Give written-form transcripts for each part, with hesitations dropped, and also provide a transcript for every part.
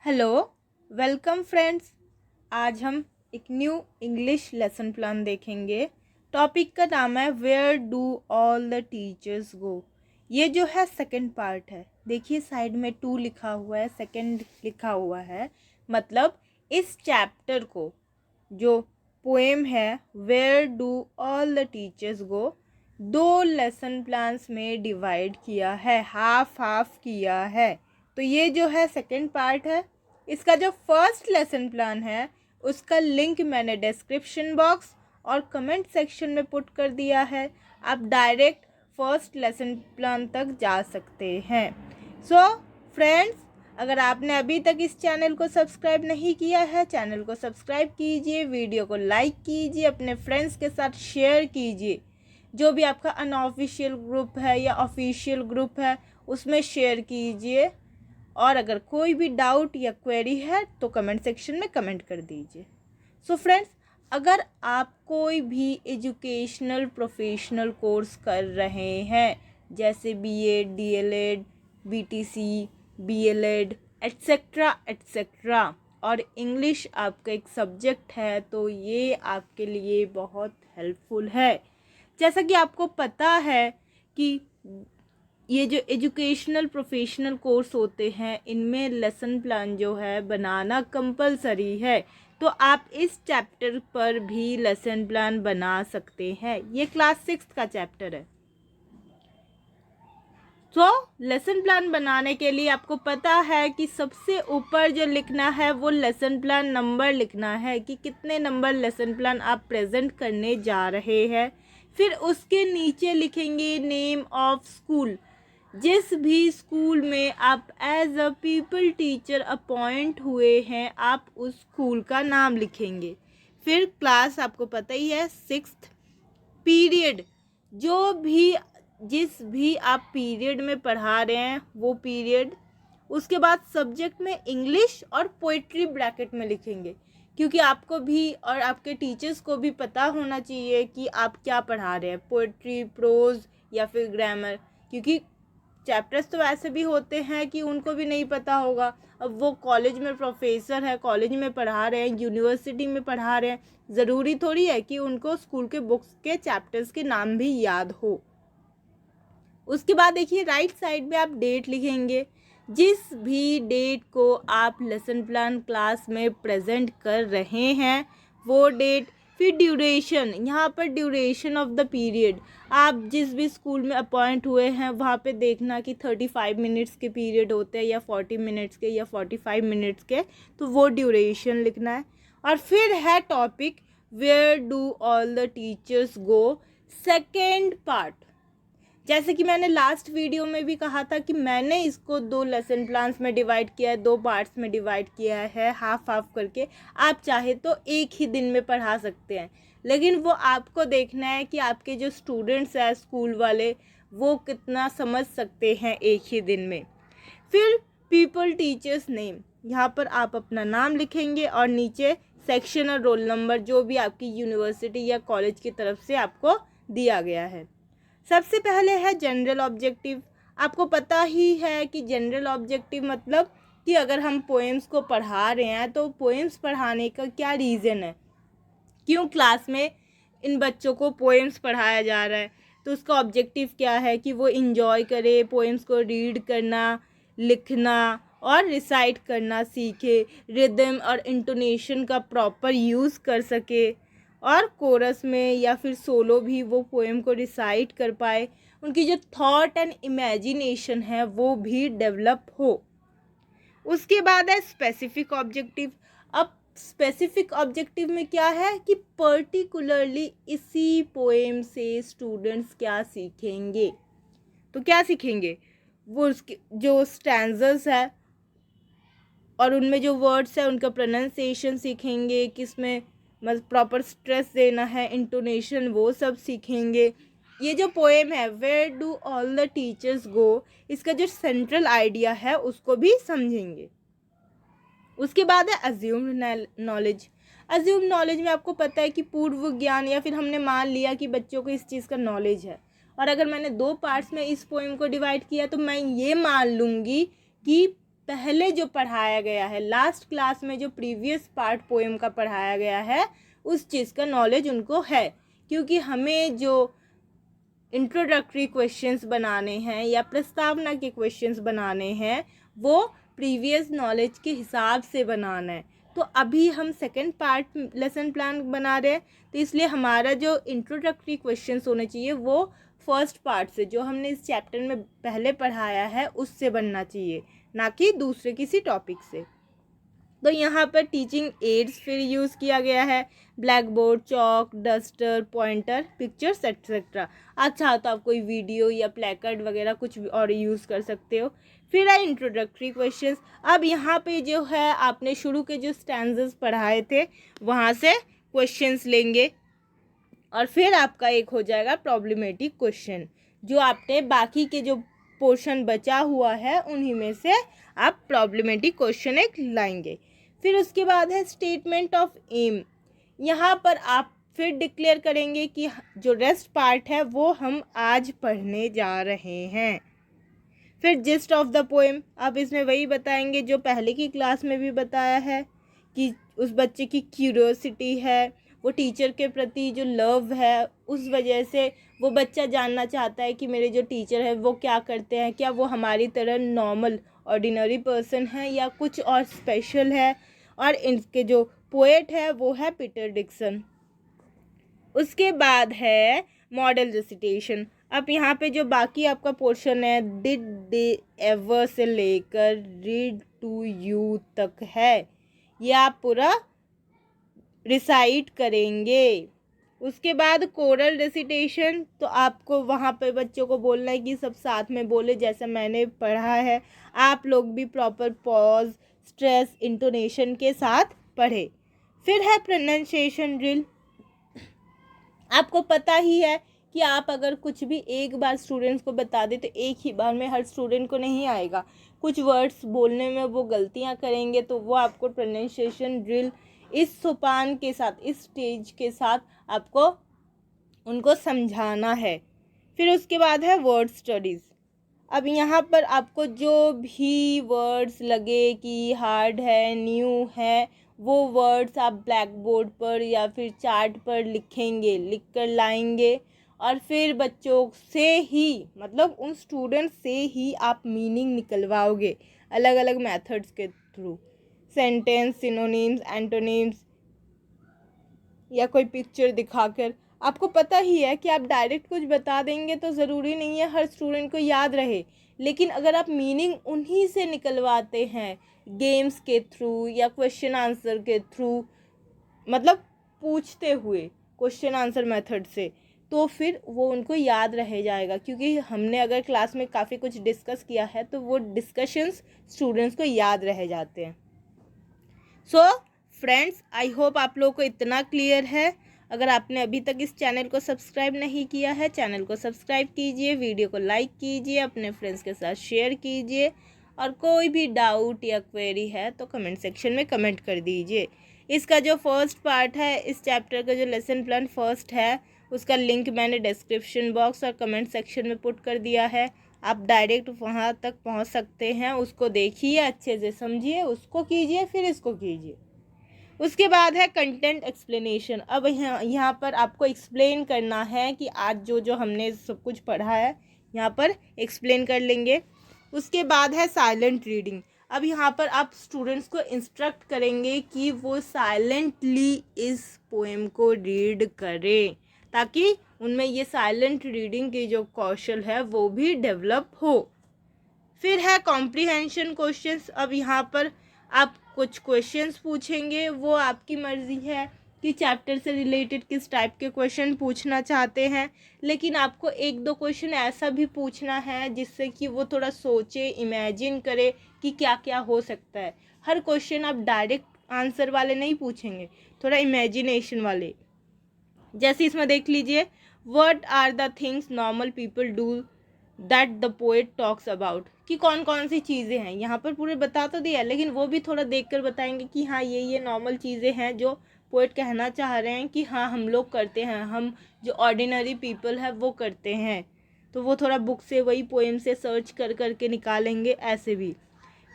Hello, welcome friends. आज हम एक न्यू इंग्लिश लेसन प्लान देखेंगे। टॉपिक का नाम है where do all the teachers go. ये जो है सेकंड पार्ट है। देखिए साइड में 2 लिखा हुआ है, सेकंड लिखा हुआ है। मतलब इस चैप्टर को जो पोएम है where do all the teachers go 2 lesson plans में डिवाइड किया है, हाफ हाफ किया है। तो ये जो है सेकंड पार्ट है। इसका जो फर्स्ट लेसन प्लान है उसका लिंक मैंने डिस्क्रिप्शन बॉक्स और कमेंट सेक्शन में पुट कर दिया है। आप डायरेक्ट फर्स्ट लेसन प्लान तक जा सकते हैं। सो फ्रेंड्स, अगर आपने अभी तक इस चैनल को सब्सक्राइब नहीं किया है, चैनल को सब्सक्राइब कीजिए, वीडियो को लाइक कीजिए, अपने फ्रेंड्स के साथ शेयर कीजिए। जो भी आपका अनऑफिशियल ग्रुप है या ऑफिशियल ग्रुप है उसमें शेयर कीजिए। और अगर कोई भी डाउट या क्वेरी है तो कमेंट सेक्शन में कमेंट कर दीजिए। सो फ्रेंड्स, अगर आप कोई भी एजुकेशनल प्रोफेशनल कोर्स कर रहे हैं जैसे BEd, DElEd, BTC, BElEd etcetera etcetera, और इंग्लिश आपका एक सब्जेक्ट है तो ये आपके लिए बहुत हेल्पफुल है। जैसा कि आपको पता है कि ये जो एजुकेशनल प्रोफेशनल कोर्स होते हैं इनमें लेसन प्लान जो है बनाना कंपलसरी है। तो आप इस चैप्टर पर भी लेसन प्लान बना सकते हैं। ये क्लास 6 का चैप्टर है। तो लेसन प्लान बनाने के लिए आपको पता है कि सबसे ऊपर जो लिखना है वो लेसन प्लान नंबर लिखना है कि कितने नंबर लेसन प्लान आप प्रेजेंट करने जा रहे हैं। फिर उसके नीचे लिखेंगे नेम ऑफ स्कूल। जिस भी स्कूल में आप as a people teacher appoint हुए हैं आप उस स्कूल का नाम लिखेंगे। फिर क्लास आपको पता ही है 6th। पीरियड, जो भी जिस भी आप पीरियड में पढ़ा रहे हैं वो पीरियड। उसके बाद सब्जेक्ट में इंग्लिश और पोइट्री ब्रैकेट में लिखेंगे क्योंकि आपको भी और आपके टीचर्स को भी पता होना चाहिए कि आप क्या पढ़ा रहे हैं, पोइट्री, प्रोज या फिर ग्रामर। क्योंकि चैप्टर्स तो ऐसे भी होते हैं कि उनको भी नहीं पता होगा। अब वो कॉलेज में प्रोफेसर है, कॉलेज में पढ़ा रहे हैं, यूनिवर्सिटी में पढ़ा रहे हैं, ज़रूरी थोड़ी है कि उनको स्कूल के बुक्स के चैप्टर्स के नाम भी याद हो। उसके बाद देखिए राइट साइड में आप डेट लिखेंगे। जिस भी डेट को आप लेसन प्लान क्लास में प्रेजेंट कर रहे हैं वो डेट। फिर ड्यूरेशन, यहाँ पर ड्यूरेशन ऑफ द पीरियड। आप जिस भी स्कूल में अपॉइंट हुए हैं वहाँ पे देखना कि 35 मिनट्स के पीरियड होते हैं या 40 मिनट्स के या 45 मिनट्स के, तो वो ड्यूरेशन लिखना है। और फिर है topic where do all the teachers go, second part. जैसे कि मैंने लास्ट वीडियो में भी कहा था कि मैंने इसको 2 लेसन प्लान्स में डिवाइड किया है, 2 पार्ट्स में डिवाइड किया है, हाफ हाफ करके। आप चाहे तो एक ही दिन में पढ़ा सकते हैं, लेकिन वो आपको देखना है कि आपके जो स्टूडेंट्स हैं स्कूल वाले वो कितना समझ सकते हैं एक ही दिन में। फिर पीपल टीचर्स नेम, यहाँ पर आप अपना नाम लिखेंगे और नीचे सेक्शन और रोल नंबर जो भी आपकी यूनिवर्सिटी या कॉलेज की तरफ से आपको दिया गया है। सबसे पहले है जनरल ऑब्जेक्टिव। आपको पता ही है कि जनरल ऑब्जेक्टिव मतलब कि अगर हम पोएम्स को पढ़ा रहे हैं तो पोएम्स पढ़ाने का क्या रीज़न है, क्यों क्लास में इन बच्चों को पोएम्स पढ़ाया जा रहा है। तो उसका ऑब्जेक्टिव क्या है कि वो इन्जॉय करे, पोएम्स को रीड करना, लिखना और रिसाइट करना सीखे, रिदम और इंटोनेशन का प्रॉपर यूज़ कर सके, और कोरस में या फिर सोलो भी वो पोएम को रिसाइट कर पाए। उनकी जो थॉट एंड इमेजिनेशन है वो भी डेवलप हो। उसके बाद है स्पेसिफिक ऑब्जेक्टिव। अब स्पेसिफिक ऑब्जेक्टिव में क्या है कि पर्टिकुलरली इसी पोएम से स्टूडेंट्स क्या सीखेंगे। तो क्या सीखेंगे, वो उसके जो स्टैंजर्स है और उनमें जो वर्ड्स है उनका प्रोनाउंसिएशन सीखेंगे, किसमें मतलब प्रॉपर स्ट्रेस देना है, इंटोनेशन, वो सब सीखेंगे। ये जो पोएम है where do all the teachers go, इसका जो सेंट्रल आइडिया है उसको भी समझेंगे। उसके बाद है अज्यूम नॉलेज। अज्यूम नॉलेज में आपको पता है कि पूर्व ज्ञान, या फिर हमने मान लिया कि बच्चों को इस चीज़ का नॉलेज है। और अगर मैंने 2 पार्ट्स में इस पोएम को डिवाइड किया तो मैं ये मान लूँगी कि पहले जो पढ़ाया गया है, लास्ट क्लास में जो प्रीवियस पार्ट पोएम का पढ़ाया गया है, उस चीज़ का नॉलेज उनको है। क्योंकि हमें जो इंट्रोडक्टरी क्वेश्चंस बनाने हैं या प्रस्तावना के क्वेश्चंस बनाने हैं, वो प्रीवियस नॉलेज के हिसाब से बनाना है। तो अभी हम सेकंड पार्ट लेसन प्लान बना रहे हैं, तो इसलिए हमारा जो इंट्रोडक्टरी क्वेश्चंस होने चाहिए वो फर्स्ट पार्ट से, जो हमने इस चैप्टर में पहले पढ़ाया है, उससे बनना चाहिए, ना कि दूसरे किसी टॉपिक से। तो यहाँ पर टीचिंग एड्स फिर यूज़ किया गया है, black board, chalk, duster, pointer, pictures etcetera. अच्छा, तो आप कोई वीडियो या प्लेकार्ड वगैरह कुछ भी और यूज़ कर सकते हो। फिर है इंट्रोडक्टरी क्वेश्चंस। अब यहाँ पे जो है आपने शुरू के जो स्टैंजेस पढ़ाए थे वहाँ से क्वेश्चंस लेंगे और फिर आपका एक हो जाएगा प्रॉब्लमेटिक क्वेश्चन, जो आपने बाकी के जो पोर्शन बचा हुआ है उन्हीं में से आप प्रॉब्लमेटिक क्वेश्चन एक लाएंगे। फिर उसके बाद है स्टेटमेंट ऑफ एम। यहाँ पर आप फिर डिक्लेयर करेंगे कि जो रेस्ट पार्ट है वो हम आज पढ़ने जा रहे हैं। फिर जिस्ट ऑफ द पोएम, अब इसमें वही बताएंगे जो पहले की क्लास में भी बताया है, कि उस बच्चे की क्यूरियोसिटी है, वो टीचर के प्रति जो लव है, उस वजह से वो बच्चा जानना चाहता है कि मेरे जो टीचर है वो क्या करते हैं, क्या वो हमारी तरह नॉर्मल ऑर्डिनरी पर्सन है या कुछ और स्पेशल है। और इनके जो पोएट है वो है पीटर डिक्सन। उसके बाद है मॉडल रेसिटेशन। अब यहाँ पे जो बाकी आपका पोर्शन है, डिड दे एवर से लेकर रीड टू यू तक है, ये आप पूरा रिसाइट करेंगे। उसके बाद कोरल रेसिटेशन, तो आपको वहाँ पे बच्चों को बोलना है कि सब साथ में बोले, जैसा मैंने पढ़ा है। आप लोग भी प्रॉपर पॉज, स्ट्रेस, इंटोनेशन के साथ पढ़े। फिर है प्रोनाउंसिएशन ड्रिल। आपको पता ही है कि आप अगर कुछ भी एक बार स्टूडेंट्स को बता दें तो एक ही बार में हर स्टूडेंट को नहीं आएगा, कुछ वर्ड्स बोलने में वो गलतियां करेंगे, तो वो आपको प्रोनाउंसिएशन ड्रिल इस सोपान के साथ, इस स्टेज के साथ आपको उनको समझाना है। फिर उसके बाद है वर्ड स्टडीज़। अब यहाँ पर आपको जो भी वर्ड्स लगे कि हार्ड है, न्यू है, वो वर्ड्स आप ब्लैक बोर्ड पर या फिर चार्ट पर लिखेंगे, लिख कर लाएंगे। और फिर बच्चों से ही, मतलब उन स्टूडेंट्स से ही आप मीनिंग निकलवाओगे अलग अलग मेथड्स के थ्रू, सेंटेंस, सिनोनिम्स, एंटोनिम्स, या कोई पिक्चर दिखाकर। आपको पता ही है कि आप डायरेक्ट कुछ बता देंगे तो ज़रूरी नहीं है हर स्टूडेंट को याद रहे, लेकिन अगर आप मीनिंग उन्हीं से निकलवाते हैं गेम्स के थ्रू या क्वेश्चन आंसर के थ्रू, मतलब पूछते हुए क्वेश्चन आंसर मेथड से, तो फिर वो उनको याद रह जाएगा। क्योंकि हमने अगर क्लास में काफ़ी कुछ डिस्कस किया है तो वो डिस्कशंस स्टूडेंट्स को याद रह जाते हैं। सो फ्रेंड्स, आई होप आप लोगों को इतना क्लियर है। अगर आपने अभी तक इस चैनल को सब्सक्राइब नहीं किया है, चैनल को सब्सक्राइब कीजिए, वीडियो को लाइक कीजिए, अपने फ्रेंड्स के साथ शेयर कीजिए, और कोई भी डाउट या क्वेरी है तो कमेंट सेक्शन में कमेंट कर दीजिए। इसका जो फर्स्ट पार्ट है, इस चैप्टर का जो लेसन प्लान फर्स्ट है, उसका लिंक मैंने डिस्क्रिप्शन बॉक्स और कमेंट सेक्शन में पुट कर दिया है। आप डायरेक्ट वहाँ तक पहुँच सकते हैं, उसको देखिए, अच्छे से समझिए, उसको कीजिए, फिर इसको कीजिए। उसके बाद है कंटेंट एक्सप्लेनेशन। अब यहाँ पर आपको एक्सप्लेन करना है कि आज जो हमने सब कुछ पढ़ा है यहाँ पर एक्सप्लेन कर लेंगे। उसके बाद है साइलेंट रीडिंग। अब यहाँ पर आप स्टूडेंट्स को इंस्ट्रक्ट करेंगे कि वो साइलेंटली इस पोएम को रीड करें, ताकि उनमें ये साइलेंट रीडिंग की जो कौशल है वो भी डेवलप हो। फिर है कॉम्प्रिहेंशन क्वेश्चंस। अब यहाँ पर आप कुछ क्वेश्चंस पूछेंगे, वो आपकी मर्ज़ी है कि चैप्टर से रिलेटेड किस टाइप के क्वेश्चन पूछना चाहते हैं, लेकिन आपको एक दो क्वेश्चन ऐसा भी पूछना है जिससे कि वो थोड़ा सोचे, इमेजिन करे कि क्या क्या हो सकता है। हर क्वेश्चन आप डायरेक्ट आंसर वाले नहीं पूछेंगे, थोड़ा इमेजिनेशन वाले। जैसे इसमें देख लीजिए, what are the things normal people do that the poet talks about, कि कौन कौन सी चीज़ें हैं। यहाँ पर पूरे बता तो दिया, लेकिन वो भी थोड़ा देखकर बताएंगे कि हाँ ये नॉर्मल चीज़ें हैं जो पोएट कहना चाह रहे हैं कि हाँ हम लोग करते हैं, हम जो ऑर्डिनरी पीपल है वो करते हैं। तो वो थोड़ा बुक से, वही पोएम से सर्च कर करके निकालेंगे, ऐसे भी।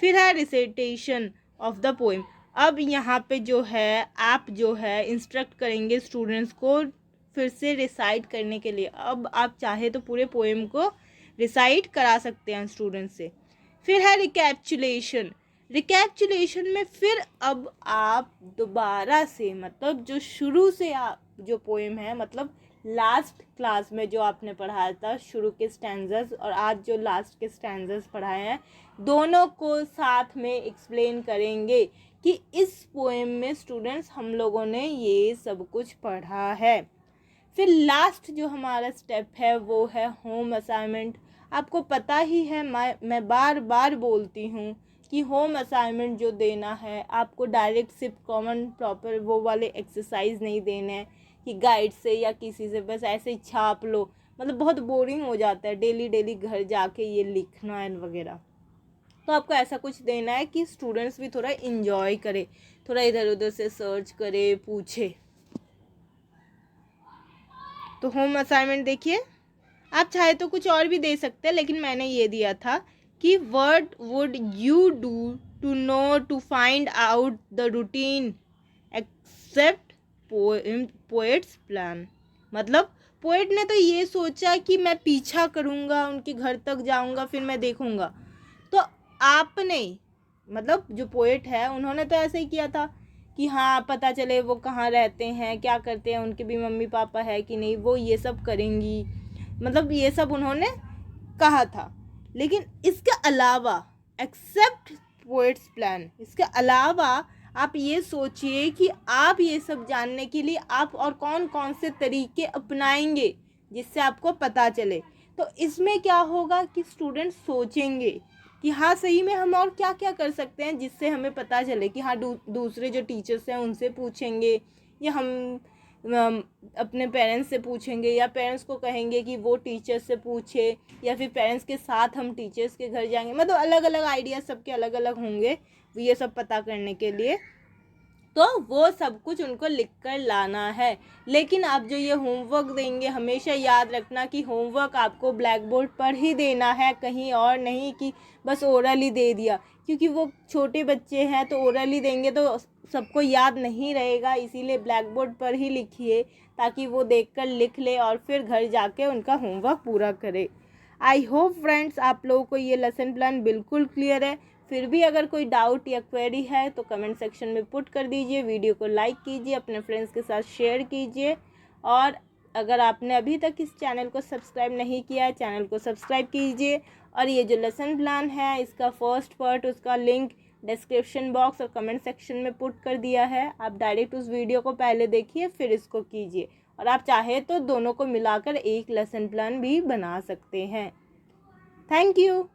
फिर है रिसाइटेशन ऑफ द पोएम। अब यहाँ पे जो है आप जो है इंस्ट्रक्ट करेंगे स्टूडेंट्स को फिर से रिसाइट करने के लिए। अब आप चाहे तो पूरे पोएम को रिसाइट करा सकते हैं स्टूडेंट से। फिर है रिकैप्चुलेशन। रिकैप्चुलेशन में फिर अब आप दोबारा से मतलब जो शुरू से आप जो पोएम है मतलब लास्ट क्लास में जो आपने पढ़ाया था शुरू के स्टैंजर्स और आज जो लास्ट के स्टैंजर्स पढ़ाए हैं दोनों को साथ में एक्सप्लेन करेंगे कि इस पोएम में स्टूडेंट्स हम लोगों ने ये सब कुछ पढ़ा है। फिर लास्ट जो हमारा स्टेप है वो है होम असाइनमेंट। आपको पता ही है मैं बार बार बोलती हूँ कि होम असाइनमेंट जो देना है आपको डायरेक्ट सिर्फ कॉमन प्रॉपर वो वाले एक्सरसाइज नहीं देने हैं कि गाइड से या किसी से बस ऐसे ही छाप लो, मतलब बहुत बोरिंग हो जाता है डेली डेली घर जाके ये लिखना है वगैरह। तो आपको ऐसा कुछ देना है कि स्टूडेंट्स भी थोड़ा इन्जॉय करे, थोड़ा इधर उधर से सर्च करे, पूछे। तो होम असाइनमेंट देखिए, आप चाहे तो कुछ और भी दे सकते हैं लेकिन मैंने ये दिया था कि what would you do to know to find out the routine except poets plan. मतलब पोएट ने तो ये सोचा कि मैं पीछा करूँगा, उनके घर तक जाऊँगा, फिर मैं देखूँगा। तो आपने मतलब जो पोएट है उन्होंने तो ऐसे ही किया था कि हाँ पता चले वो कहाँ रहते हैं, क्या करते हैं, उनके भी मम्मी पापा है कि नहीं, वो ये सब करेंगी, मतलब ये सब उन्होंने कहा था। लेकिन इसके अलावा एक्सेप्ट पोएट्स प्लान, इसके अलावा आप ये सोचिए कि आप ये सब जानने के लिए आप और कौन कौन से तरीके अपनाएंगे जिससे आपको पता चले। तो इसमें क्या होगा कि स्टूडेंट सोचेंगे कि हाँ सही में हम और क्या क्या कर सकते हैं जिससे हमें पता चले कि हाँ दूसरे जो टीचर्स हैं उनसे पूछेंगे या हम अपने पेरेंट्स से पूछेंगे या पेरेंट्स को कहेंगे कि वो टीचर्स से पूछे या फिर पेरेंट्स के साथ हम टीचर्स के घर जाएंगे। मतलब अलग अलग आइडिया सबके अलग अलग होंगे ये सब पता करने के लिए। तो वो सब कुछ उनको लिख कर लाना है। लेकिन आप जो ये होमवर्क देंगे हमेशा याद रखना कि होमवर्क आपको ब्लैक बोर्ड पर ही देना है, कहीं और नहीं कि बस ओरली दे दिया, क्योंकि वो छोटे बच्चे हैं तो ओरली देंगे तो सबको याद नहीं रहेगा। इसीलिए ब्लैक बोर्ड पर ही लिखिए ताकि वो देखकर लिख ले और फिर घर जाके उनका होमवर्क पूरा करे। आई होप फ्रेंड्स आप लोगों को ये लेसन प्लान बिल्कुल क्लियर है। फिर भी अगर कोई डाउट या क्वेरी है तो कमेंट सेक्शन में पुट कर दीजिए, वीडियो को लाइक कीजिए, अपने फ्रेंड्स के साथ शेयर कीजिए। और अगर आपने अभी तक इस चैनल को सब्सक्राइब नहीं किया है चैनल को सब्सक्राइब कीजिए। और ये जो लेसन प्लान है इसका फर्स्ट पार्ट उसका लिंक डिस्क्रिप्शन बॉक्स और कमेंट सेक्शन में पुट कर दिया है। आप डायरेक्ट उस वीडियो को पहले देखिए फिर इसको कीजिए, और आप चाहे तो दोनों को मिलाकर एक लेसन प्लान भी बना सकते हैं। Thank you.